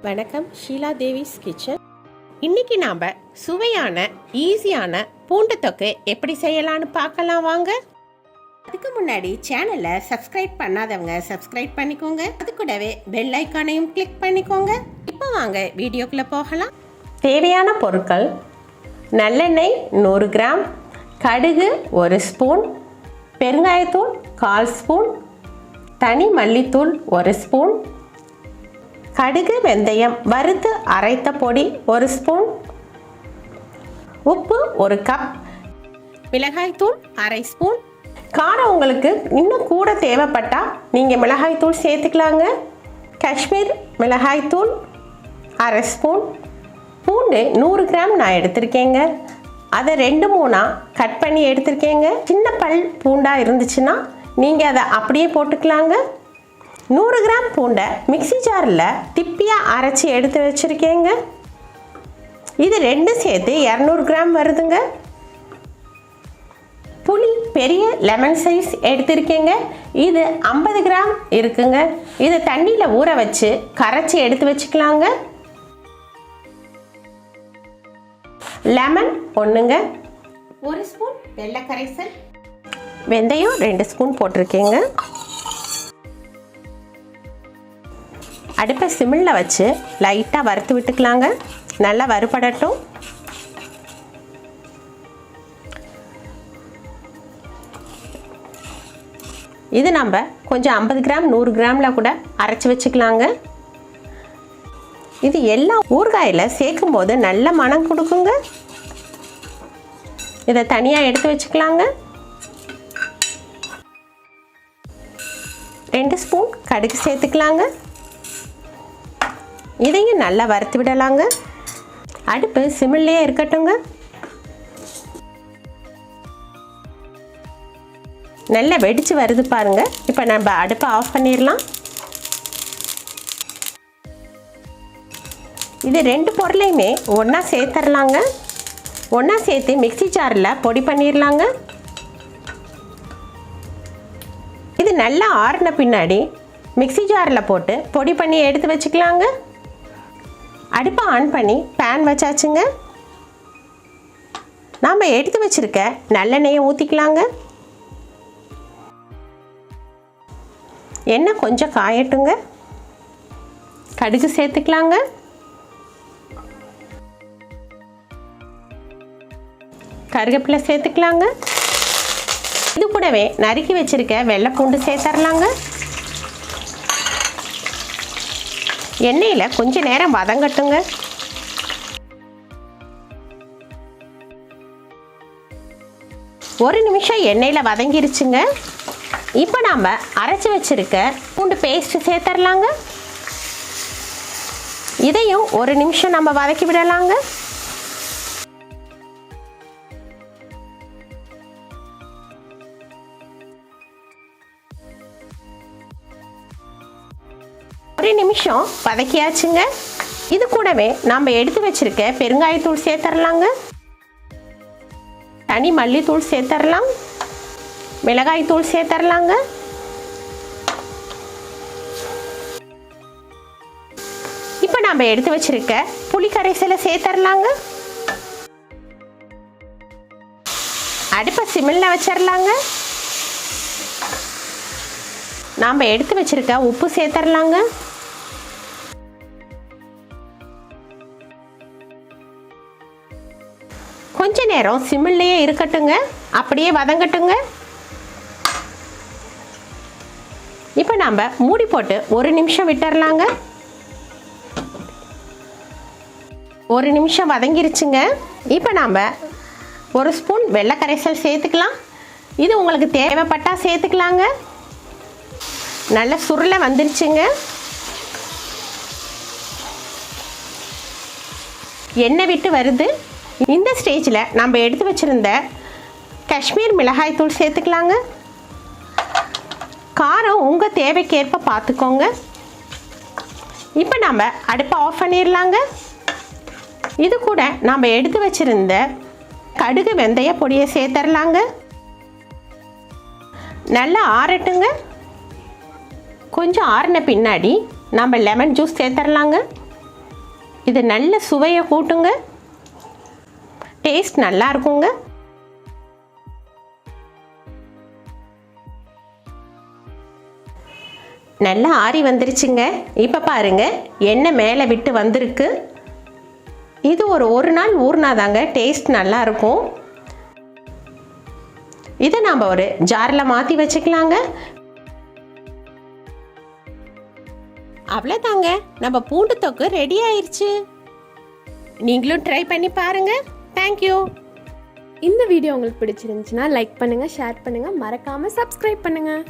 வணக்கம், ஷீலா தேவிஸ் கிச்சன். இன்னைக்கு நாம சுவையான ஈஸியான பூண்டு தொக்கு எப்படி செய்யலாம்னு பார்க்கலாம் வாங்க. அதுக்கு முன்னாடி சேனலை சப்ஸ்கிரைப் பண்ணாதவங்க சப்ஸ்கிரைப் பண்ணிக்கோங்க. அது கூடவே பெல் ஐக்கானையும் கிளிக் பண்ணிக்கோங்க. இப்போ வாங்க வீடியோக்குள்ள போகலாம். தேவையான பொருட்கள்: நல்லெண்ணெய் 100 கிராம், கடுகு 1 ஸ்பூன், பெருங்காயத்தூள் 1/4 ஸ்பூன், தனி மல்லித்தூள் 1 ஸ்பூன், கடுகு வெந்தயம் வறுத்து அரைத்த பொடி 1 ஸ்பூன், உப்பு 1 கப், மிளகாய்த்தூள் 1/2 ஸ்பூன். காரம் உங்களுக்கு இன்னும் கூட தேவைப்பட்டால் நீங்கள் மிளகாய்த்தூள் சேர்த்துக்கலாங்க. காஷ்மீர் மிளகாய்த்தூள் 1/2 ஸ்பூன். பூண்டு 100 கிராம் நான் எடுத்திருக்கேங்க. அதை 2-3 கட் பண்ணி எடுத்திருக்கேங்க. சின்ன பல் பூண்டாக இருந்துச்சுன்னா நீங்கள் அதை அப்படியே போட்டுக்கலாங்க. 100 கிராம் பூண்டை மிக்சி ஜாரில் திப்பியாக அரைச்சி எடுத்து வச்சுருக்கேங்க. இது 2 சேர்த்து 200 கிராம் வருதுங்க. புளி பெரிய லெமன் சைஸ் எடுத்திருக்கேங்க. இது 50 கிராம் இருக்குங்க. இது தண்ணியில் ஊற வச்சு கரைச்சி எடுத்து வச்சுக்கலாங்க. லெமன் 1ங்க, 1 ஸ்பூன் வெள்ளை கரைசல், வெந்தயம் 2 ஸ்பூன் போட்டிருக்கேங்க. அடுப்பை சிம்மில் வச்சு லைட்டாக வறுத்து விட்டுக்கலாங்க. நல்லா வறுபடட்டும். இது நம்ம கொஞ்சம் 50 கிராம் 100 கிராமில் கூட அரைச்சி வச்சுக்கலாங்க. இது எல்லா ஊறுகாயில் சேர்க்கும் போது நல்ல மனம் கொடுக்குங்க. இதை தனியாக எடுத்து வச்சுக்கலாங்க. 2 ஸ்பூன் கடுகு சேர்த்துக்கலாங்க. இதையும் நல்லா வறுத்து விடலாங்க. அடுப்பு சிம்மிலே இருக்கட்டுங்க. நல்லா வெடிச்சு வருது பாருங்க. இப்போ நம்ம அடுப்பை ஆஃப் பண்ணிடலாம். இது 2 பொருளையுமே ஒன்றா சேர்த்துடலாங்க. ஒன்றா சேர்த்து மிக்சி ஜாரில் பொடி பண்ணிடலாங்க. இது நல்லா ஆறின பின்னாடி மிக்சி ஜாரில் போட்டு பொடி பண்ணி எடுத்து வச்சுக்கலாங்க. அடுப்பை ஆன் பண்ணி பேன் வச்சாச்சுங்க. நாம் எடுத்து வச்சுருக்க நல்லெண்ணெயை ஊற்றிக்கலாங்க. எண்ணெய் கொஞ்சம் காயட்டுங்க. கடுகு சேர்த்துக்கலாங்க. கருவேப்பிலை சேர்த்துக்கலாங்க. இது கூடவே நறுக்கி வச்சுருக்க வெள்ளைப்பூண்டு சேர்த்துடலாங்க. எண்ணெயில் கொஞ்ச நேரம் வதங்கட்டுங்க. ஒரு நிமிஷம் எண்ணெயில் வதங்கிருச்சுங்க. இப்போ நாம் அரைச்சி வச்சுருக்க பூண்டு பேஸ்ட் சேர்த்துடலாங்க. இதையும் ஒரு நிமிஷம் நம்ம வதக்கி விடலாங்க. ஒரு நிமிஷம் வதக்கியாச்சுங்க. இது கூடவே நாம் எடுத்து வச்சிருக்க பெருங்காயத்தூள் சேர்த்துடலாங்க. தனி மல்லித்தூள் சேர்த்துடலாம். மிளகாய்த்தூள் சேர்த்துடலாங்க. இப்போ நாம் எடுத்து வச்சிருக்க புளி கரைசலை சேர்த்துடலாங்க. அடுப்பை சிம்மில் வச்சிடலாங்க. நாம் எடுத்து வச்சிருக்க உப்பு சேர்த்துடலாங்க. கொஞ்ச நேரம் சிம்மிலேயே இருக்கட்டுங்க. அப்படியே வதங்கட்டுங்க. இப்போ நம்ம மூடி போட்டு ஒரு நிமிஷம் விட்டுறலாங்க. ஒரு நிமிஷம் வதங்கிருச்சுங்க. இப்போ நாம் 1 ஸ்பூன் வெள்ளை கரைசல் சேர்த்துக்கலாம். இது உங்களுக்கு தேவைப்பட்டால் சேர்த்துக்கலாங்க. நல்ல சுருளை வந்துருச்சுங்க. எண்ணெய் விட்டு வருது. இந்த ஸ்டேஜில் நம்ம எடுத்து வச்சுருந்த காஷ்மீர் மிளகாய்த்தூள் சேர்த்துக்கலாங்க. காரம் உங்கள் தேவைக்கேற்ப பார்த்துக்கோங்க. இப்போ நம்ம அடுப்பை ஆஃப் பண்ணிடலாங்க. இது கூட நம்ம எடுத்து வச்சுருந்த கடுகு வெந்தய பொடியை சேர்த்துடலாங்க. நல்லா ஆறட்டுங்க. கொஞ்சம் ஆறின பின்னாடி நம்ம லெமன் ஜூஸ் சேர்த்துடலாங்க. இது நல்ல சுவையை கூட்டுங்க, டேஸ்ட் நல்லா இருக்குங்க. நல்லா ஆறி வந்துருச்சுங்க. இப்போ பாருங்க, எண்ணெய் மேலே விட்டு வந்திருக்கு. இது ஒரு நாள் ஊறினாதாங்க டேஸ்ட் நல்லா இருக்கும். இதை நாம் ஒரு ஜாரில் மாற்றி வச்சுக்கலாங்க. அவ்வளோதாங்க, நம்ம பூண்டு தொக்கு ரெடி ஆயிடுச்சு. நீங்களும் ட்ரை பண்ணி பாருங்க. தேங்க்யூ. இந்த வீடியோ உங்களுக்கு பிடிச்சிருந்துச்சுன்னா லைக் பண்ணுங்கள், ஷேர் பண்ணுங்கள், மறக்காமல் சப்ஸ்கிரைப் பண்ணுங்கள்.